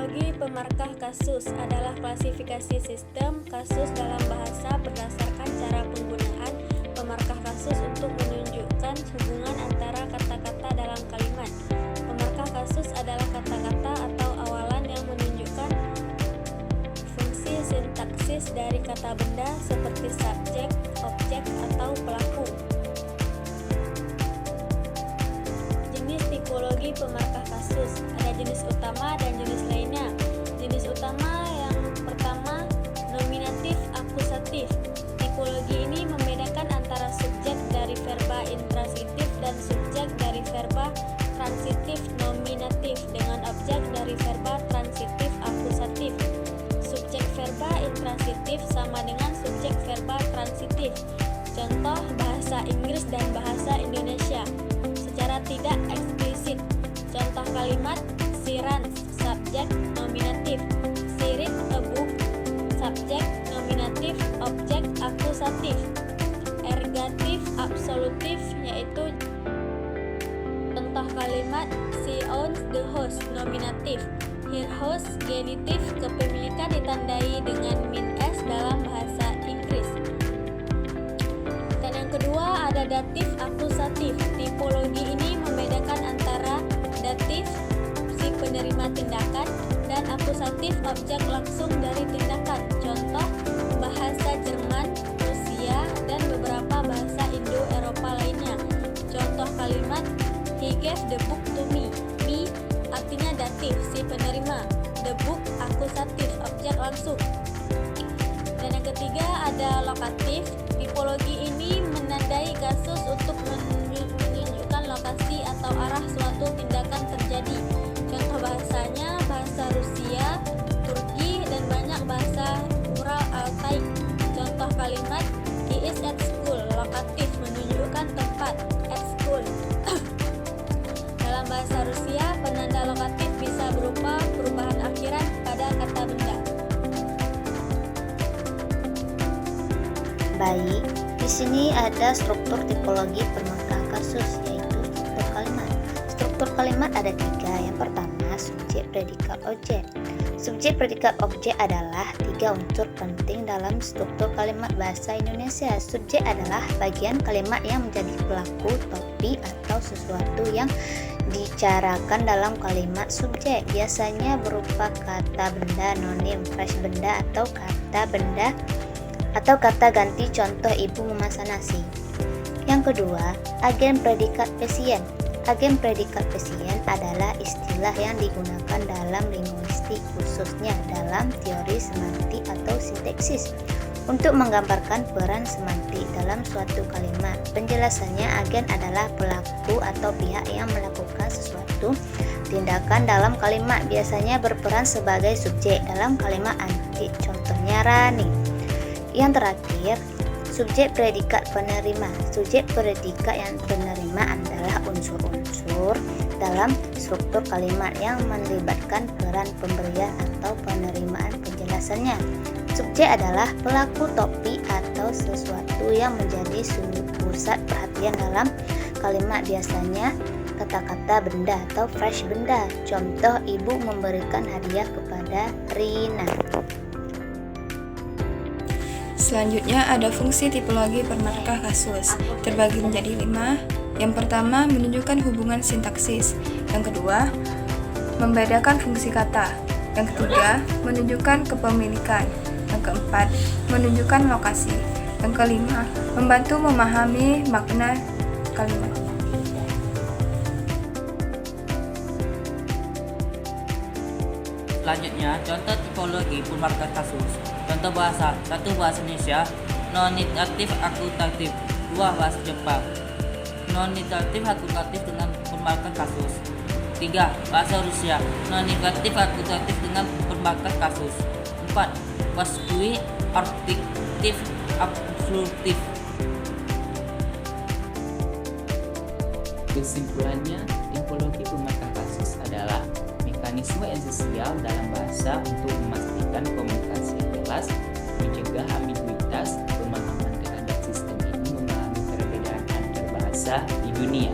Tipologi pemarkah kasus adalah klasifikasi sistem kasus dalam bahasa berdasarkan cara penggunaan pemarkah kasus untuk menunjukkan hubungan antara kata-kata dalam kalimat. Pemarkah kasus adalah kata-kata atau awalan yang menunjukkan fungsi sintaksis dari kata benda seperti subjek, objek, atau pelaku. Jenis tipologi pemarkah kasus ada jenis utama dan jenis lainnya. Jenis utama yang pertama, nominatif akusatif. Tipologi ini membedakan antara subjek dari verba intransitif dan subjek dari verba transitif nominatif dengan objek dari verba transitif akusatif. Subjek verba intransitif sama dengan subjek verba transitif. Contoh bahasa Inggris dan bahasa Indonesia secara tidak eksplisit. Contoh kalimat she runs, subjek nominatif. She read a book, subjek nominatif, objek akusatif. Ergatif absolutif yaitu contoh kalimat she owns the house, nominatif. Her house, genitif, kepemilikan ditandai dengan -s dalam bahasa Inggris. Dan yang kedua ada datif akusatif. Tipologi ini membedakan antara datif si penerima tindakan dan akusatif objek langsung dari tindakan. Contoh bahasa Jerman, Rusia, dan beberapa bahasa Indo-Eropa lainnya. Contoh kalimat he gave the book to me. Me artinya datif si penerima, the book akusatif objek langsung. Dan yang ketiga ada lokatif. Tipologi ini menandai kasus untuk menunjukkan lokasi atau arah suatu tindakan terjadi. Contoh bahasanya bahasa Rusia, Turki, dan banyak bahasa Ural-Altai. Contoh kalimat he is at school, lokatif menunjukkan tempat, at school. Dalam bahasa Rusia, penanda lokatif bisa berupa perubahan akhiran pada kata benda. Baik, di sini ada struktur tipologi pemarkah kasus, yaitu struktur kalimat. Struktur kalimat ada 3. Yang pertama, subjek, predikat, objek. Subjek, predikat, objek adalah 3 unsur penting dalam struktur kalimat bahasa Indonesia. Subjek adalah bagian kalimat yang menjadi pelaku, topik, atau sesuatu yang dibicarakan dalam kalimat subjek. Biasanya berupa kata benda, nonim, fresh benda, atau kata benda atau kata ganti, contoh ibu memasak nasi. Yang kedua, agen predikat pesien. Agen predikat pesien adalah istilah yang digunakan dalam linguistik, khususnya dalam teori semantik atau sintaksis, untuk menggambarkan peran semantik dalam suatu kalimat. Penjelasannya, agen adalah pelaku atau pihak yang melakukan sesuatu tindakan dalam kalimat, biasanya berperan sebagai subjek dalam kalimat antik, contohnya running. Yang terakhir, subjek predikat penerima. Subjek predikat yang penerima adalah unsur-unsur dalam struktur kalimat yang melibatkan peran pemberian atau penerimaan penjelasannya. Subjek adalah pelaku, topik, atau sesuatu yang menjadi sudut pusat perhatian dalam kalimat, biasanya kata-kata benda atau fresh benda. Contoh, ibu memberikan hadiah kepada Rina. Selanjutnya ada fungsi tipologi pemarkah kasus, terbagi menjadi 5. Yang pertama, menunjukkan hubungan sintaksis. Yang kedua, membedakan fungsi kata. Yang ketiga, menunjukkan kepemilikan. Yang keempat, menunjukkan lokasi. Yang kelima, membantu memahami makna kalimat. Selanjutnya, contoh tipologi pemarkah kasus. Contoh bahasa: 1 bahasa Indonesia, nominatif akusatif. 2 bahasa Jepang, nominatif akusatif dengan pemarkah kasus. 3 bahasa Rusia, nominatif akusatif dengan pemarkah kasus. 4 pasui artiktif absolutif. Kesimpulannya, tipologi pemarkah kasus adalah mekanisme esensial dalam bahasa untuk memastikan komunikasi jelas, mencegah ambiguitas, pemahaman terhadap sistem ini memahami perbedaan antar bahasa di dunia.